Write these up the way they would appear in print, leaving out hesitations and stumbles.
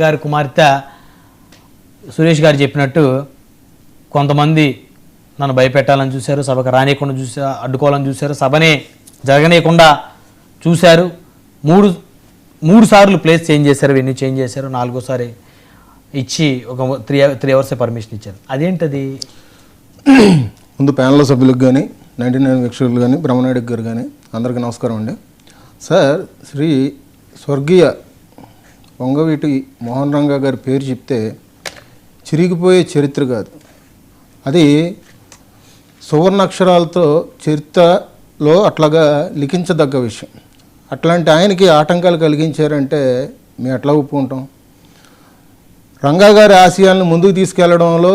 గారి కుమార్తె సురేష్ గారు చెప్పినట్టు కొంతమంది నన్ను భయపెట్టాలని చూశారు, సభకు రానియకుండా చూశారు, అడ్డుకోవాలని చూశారు, సభనే జరగనీయకుండా చూశారు. మూడు సార్లు ప్లేస్ చేంజ్ చేశారు, ఇవన్నీ చేంజ్ చేశారు. నాలుగోసారి ఇచ్చి ఒక 3 అవర్స్ పర్మిషన్ ఇచ్చారు. అదేంటది? ముందు ప్యానల్ సభ్యులకు కానీ 99 వీక్షకులు కానీ బ్రహ్మనాయుడు గారు కానీ అందరికీ నమస్కారం అండి. సార్, శ్రీ స్వర్గీయ వంగవీటి మోహన్ రంగా గారి పేరు చెప్తే చిరిగిపోయే చరిత్ర కాదు, అది సువర్ణాక్షరాలతో చరిత్రలో అట్లాగా లిఖించదగ్గ విషయం. అట్లాంటి ఆయనకి ఆటంకాలు కలిగించారంటే మేము ఎట్లా ఒప్పుకుంటాం? రంగా గారి ఆశయాలను ముందుకు తీసుకెళ్లడంలో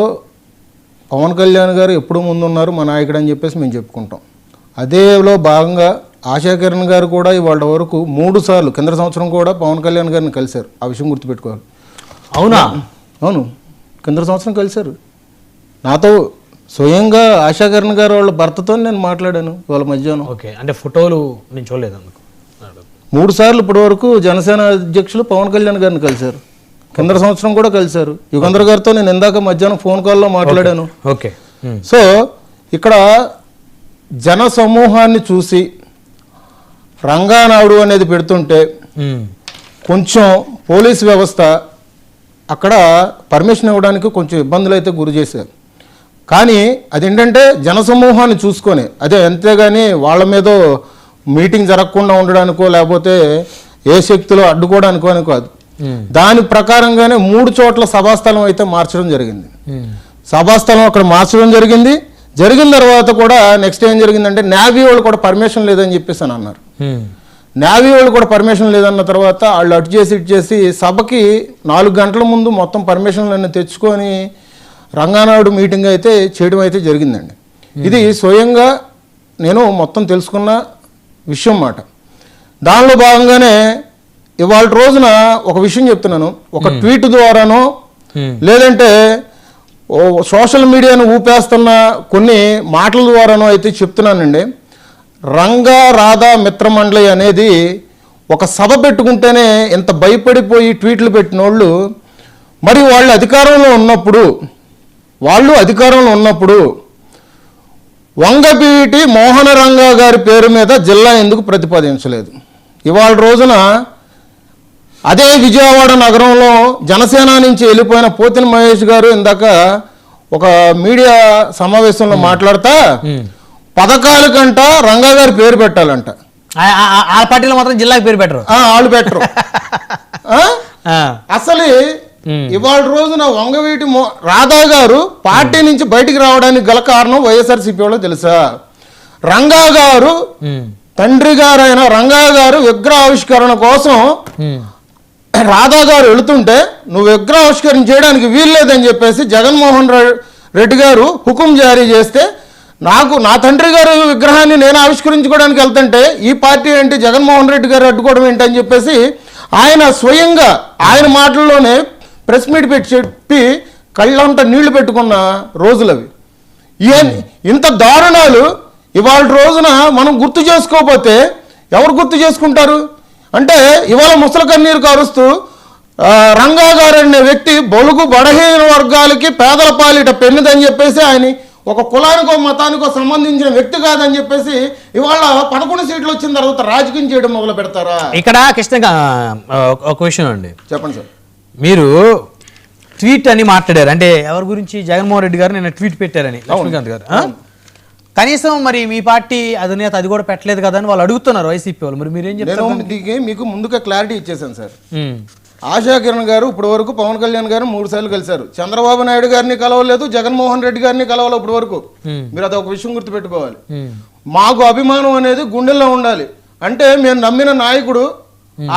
పవన్ కళ్యాణ్ గారు ఎప్పుడు ముందున్నారు మా నాయకుడు అని చెప్పేసి మేము చెప్పుకుంటాం. అదేలో భాగంగా ఆశాకిరణ్ గారు కూడా ఇవాళ వరకు 3 సార్లు కింద సంవత్సరం కూడా పవన్ కళ్యాణ్ గారిని కలిశారు. ఆ విషయం గుర్తుపెట్టుకోవాలి. అవునా? అవును, కింద సంవత్సరం కలిశారు. నాతో స్వయంగా ఆశాకిరణ్ గారు వాళ్ళ భర్తతో నేను మాట్లాడాను వాళ్ళ మధ్యాహ్నం. ఓకే, అంటే ఫోటోలు నేను చూడలేదు అందుకు. 3 సార్లు ఇప్పటి వరకు జనసేన అధ్యక్షులు పవన్ కళ్యాణ్ గారిని కలిశారు. కింద సంవత్సరం కూడా కలిశారు. యుగంధర్ గారితో నేను ఇందాక మధ్యాహ్నం ఫోన్ కాల్లో మాట్లాడాను. ఓకే. సో ఇక్కడ జన సమూహాన్ని చూసి రంగానాయుడు అనేది పెడుతుంటే కొంచెం పోలీస్ వ్యవస్థ అక్కడ పర్మిషన్ ఇవ్వడానికి కొంచెం ఇబ్బందులు అయితే గురి చేశారు. కానీ అదేంటంటే జనసమూహాన్ని చూసుకొని, అదే అంతేగాని వాళ్ళ మీద మీటింగ్ జరగకుండా ఉండడానికో లేకపోతే ఏ శక్తులు అడ్డుకోవడానికో అని కాదు. దాని ప్రకారంగానే 3 చోట్ల సభాస్థలం అయితే మార్చడం జరిగింది. సభాస్థలం అక్కడ మార్చడం జరిగింది. జరిగిన తర్వాత కూడా నెక్స్ట్ ఏం జరిగిందంటే నేవీ వాళ్ళు కూడా పర్మిషన్ లేదని చెప్పేసి అని అన్నారు. నేవీ వాళ్ళు కూడా పర్మిషన్ లేదన్న తర్వాత వాళ్ళు అటు చేసి ఇటు చేసి సభకి 4 గంటల ముందు మొత్తం పర్మిషన్లన్నీ తెచ్చుకొని రంగానాయుడు మీటింగ్ అయితే చేయడం అయితే జరిగిందండి. ఇది స్వయంగా నేను మొత్తం తెలుసుకున్న విషయం మాట. దానిలో భాగంగానే ఇవాళ రోజున ఒక విషయం చెప్తున్నాను. ఒక ట్వీట్ ద్వారానో లేదంటే సోషల్ మీడియాను ఊపేస్తున్న కొన్ని మాటల ద్వారానో అయితే చెప్తున్నానండి. రంగా రాధా మిత్రమండలి అనేది ఒక సభ పెట్టుకుంటేనే ఇంత భయపడిపోయి ట్వీట్లు పెట్టిన మరి వాళ్ళు అధికారంలో ఉన్నప్పుడు వంగవీటి మోహన రంగా గారి పేరు మీద జిల్లా ఎందుకు ప్రతిపాదించలేదు? ఇవాళ రోజున అదే విజయవాడ నగరంలో జనసేన నుంచి వెళ్ళిపోయిన పోతిన మహేష్ గారు ఇందాక ఒక మీడియా సమావేశంలో మాట్లాడతా పథకాల కంట రంగా గారి పేరు పెట్టాలంట. ఆ పార్టీలో మాత్రం జిల్లాకి పేరు పెట్టరు, వాళ్ళు పెట్టరు. అసలు ఇవాళ రోజున వంగవీటి రాధా గారు పార్టీ నుంచి బయటికి రావడానికి గల కారణం వైఎస్ఆర్సీపీ వాళ్ళు తెలుసా? రంగా గారు తండ్రి గారైన రంగా గారు విగ్రహ ఆవిష్కరణ కోసం రాధా గారు వెళుతుంటే నువ్వు విగ్రహ ఆవిష్కరణ చేయడానికి వీల్లేదని చెప్పేసి జగన్మోహన్ రెడ్డి గారు హుకుం జారీ చేస్తే నా తండ్రి గారు విగ్రహాన్ని నేను ఆవిష్కరించుకోవడానికి వెళ్తుంటే ఈ పార్టీ ఏంటి, జగన్మోహన్ రెడ్డి గారు అడ్డుకోవడం ఏంటని చెప్పేసి ఆయన స్వయంగా ఆయన మాటల్లోనే ప్రెస్ మీట్ పెట్టి చెప్పి కళ్ళంతా నీళ్లు పెట్టుకున్న రోజులు అవి. ఇంత దారుణాలు ఇవాళ రోజున మనం గుర్తు చేసుకోకపోతే ఎవరు గుర్తు చేసుకుంటారు? అంటే ఇవాళ ముసలి కన్నీరు కారుస్తూ రంగా గారు అనే వ్యక్తి బలుగు బలహీన వర్గాలకి పేదల పాలిట పెన్నిదని చెప్పేసి ఆయన ఒక కులానికో మతానికో సంబంధించిన వ్యక్తి కాదని చెప్పేసి ఇవాళ 11 సీట్లు వచ్చిన తర్వాత రాజకీయం చేయడం మొదలు పెడతారా? ఇక్కడ కృష్ణగా ఒక విషయం అండి, చెప్పండి సార్. మీరు ట్వీట్ అని మాట్లాడారు, అంటే ఎవరి గురించి? జగన్మోహన్ రెడ్డి గారు నిన్న ట్వీట్ పెట్టారని లక్ష్మీకాంత్ గారు. కనీసం మరి మీ పార్టీ అధినేత అది కూడా పెట్టలేదు కదా అని వాళ్ళు అడుగుతున్నారు వైసీపీ వాళ్ళు. మరి మీరేం చెప్తారు? మీకు ముందుగా క్లారిటీ ఇచ్చేసాను సార్. ఆశాకిరణ్ గారు ఇప్పటి వరకు పవన్ కళ్యాణ్ గారు 3 సార్లు కలిశారు. చంద్రబాబు నాయుడు గారిని కలవలేదు, జగన్మోహన్ రెడ్డి గారిని కలవలేదు ఇప్పటి వరకు. మీరు అదొక విషయం గుర్తుపెట్టుకోవాలి. మాకు అభిమానం అనేది గుండెల్లో ఉండాలి. అంటే మేము నమ్మిన నాయకుడు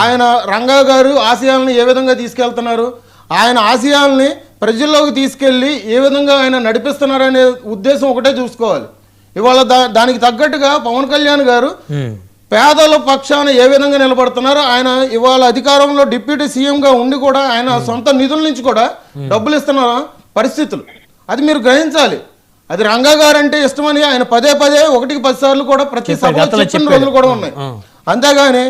ఆయన రంగా గారు ఆశయాలను ఏ విధంగా తీసుకెళ్తున్నారు, ఆయన ఆశయాల్ని ప్రజల్లోకి తీసుకెళ్ళి ఏ విధంగా ఆయన నడిపిస్తున్నారనే ఉద్దేశం ఒకటే చూసుకోవాలి. ఇవాళ దానికి తగ్గట్టుగా పవన్ కళ్యాణ్ గారు పేదల పక్షాన ఏ విధంగా నిలబడుతున్నారు, ఆయన ఇవాళ అధికారంలో డిప్యూటీ సీఎంగా ఉండి కూడా ఆయన సొంత నిధుల నుంచి కూడా డబ్బులు ఇస్తున్న పరిస్థితులు అది మీరు గ్రహించాలి. అది రంగా గారు అంటే ఇష్టమని ఆయన 1కి 10 సార్లు కూడా ప్రతి సభలో చెప్పిన రోజులు కూడా ఉన్నాయి. అంతేగాని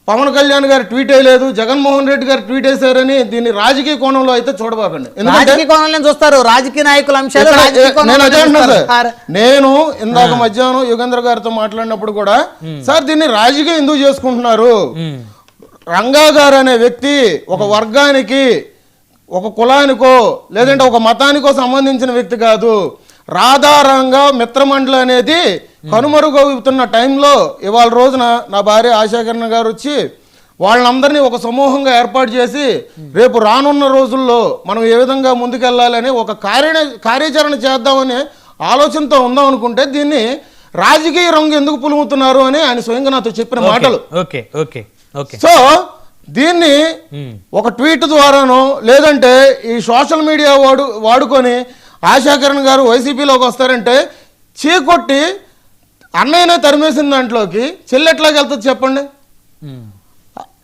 పవన్ కళ్యాణ్ గారు ట్వీట్ వేయలేదు, జగన్మోహన్ రెడ్డి గారు ట్వీట్ వేశారని దీన్ని రాజకీయ కోణంలో అయితే చూడబాకండి. రాజకీయ కోణంలో చూస్తారు, రాజకీయ నాయకుల అంశాలు నేను అదే అంటున్నా సార్. నేను ఇందాక మధ్యాహ్నం యుగేంద్ర గారితో మాట్లాడినప్పుడు కూడా సార్ దీన్ని రాజకీయం ఎందుకు చేసుకుంటున్నారు, రంగా గారు అనే వ్యక్తి ఒక వర్గానికి ఒక కులానికో లేదంటే ఒక మతానికో సంబంధించిన వ్యక్తి కాదు. రాధారంగా మిత్రమండలి అనేది కనుమరుగవుతున్న టైంలో ఇవాళ రోజున నా భార్య ఆశాకిరణ్ గారు వచ్చి వాళ్ళందరినీ ఒక సమూహంగా ఏర్పాటు చేసి రేపు రానున్న రోజుల్లో మనం ఏ విధంగా ముందుకెళ్ళాలని ఒక కార్యాచరణ చేద్దామనే ఆలోచనతో ఉందాం అనుకుంటే దీన్ని రాజకీయ రంగు ఎందుకు పులుముతున్నారు అని ఆయన స్వయంగా నాతో చెప్పిన మాటలు. సో దీన్ని ఒక ట్వీట్ ద్వారానో లేదంటే ఈ సోషల్ మీడియా వాడుకొని ఆశాకిరణ్ గారు వైసీపీలోకి వస్తారంటే చీకొట్టి అన్నయ్యనే తరిమేసిన దాంట్లోకి చెల్లెట్లాగా వెళ్తుంది చెప్పండి.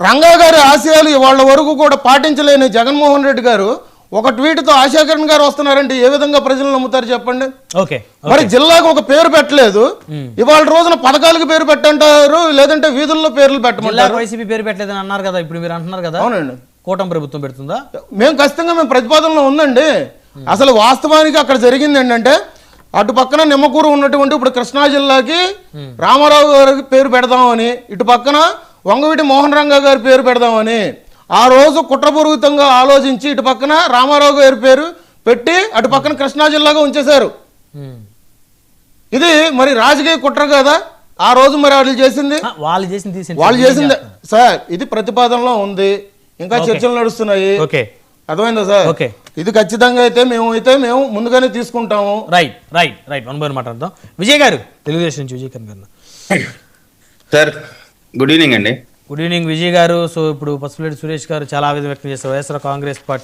రంగా గారి ఆశయాలు వాళ్ళ వరకు కూడా పాటించలేని జగన్మోహన్ రెడ్డి గారు ఒక ట్వీట్తో ఆశాకిరణ్ గారు వస్తున్నారంటే ఏ విధంగా ప్రజలు నమ్ముతారు చెప్పండి. మరి జిల్లాకు ఒక పేరు పెట్టలేదు, ఇవాళ రోజున పథకాలకు పేరు పెట్టంటారు, లేదంటే వీధుల్లో పేర్లు పెట్టమంటారు. వైసీపీ పేరు పెట్టలేదని అన్నారు కదా, ఇప్పుడు మీరు అంటున్నారు కదా. అవునండి, కూటమి ప్రభుత్వం పెడుతుందా? మేము ఖచ్చితంగా మేము ప్రతిపాదనలో ఉందండి. అసలు వాస్తవానికి అక్కడ జరిగింది ఏంటంటే అటు పక్కన నిమ్మకూరు ఉన్నటువంటి ఇప్పుడు కృష్ణా జిల్లాకి రామారావు గారికి పేరు పెడదామని, ఇటు పక్కన వంగవీటి మోహన్ రంగా గారి పేరు పెడదామని ఆ రోజు కుట్రపూరితంగా ఆలోచించి ఇటు పక్కన రామారావు గారి పేరు పెట్టి అటు పక్కన కృష్ణా జిల్లాగా ఉంచేశారు. ఇది మరి రాజకీయ కుట్ర కదా ఆ రోజు. మరి వాళ్ళు చేసింది సార్, ఇది ప్రతిపాదనలో ఉంది, ఇంకా చర్చలు నడుస్తున్నాయి. అర్థమైందా సార్? ఇది ఖచ్చితంగా అయితే మేము ముందుగానే తీసుకుంటాము. రైట్ వన్ బై వన్ మాట్లాడదాం. విజయ్ గారు, తెలుగుదేశం నుంచి విజయ్ గారు. సార్ గుడ్ ఈవినింగ్ అండి. గుడ్ ఈవినింగ్ విజయ్ గారు. సో ఇప్పుడు పసుపులేటి సురేష్ గారు చాలా ఆవేదన వ్యక్తం చేస్తారు వైఎస్ఆర్ కాంగ్రెస్ పార్టీ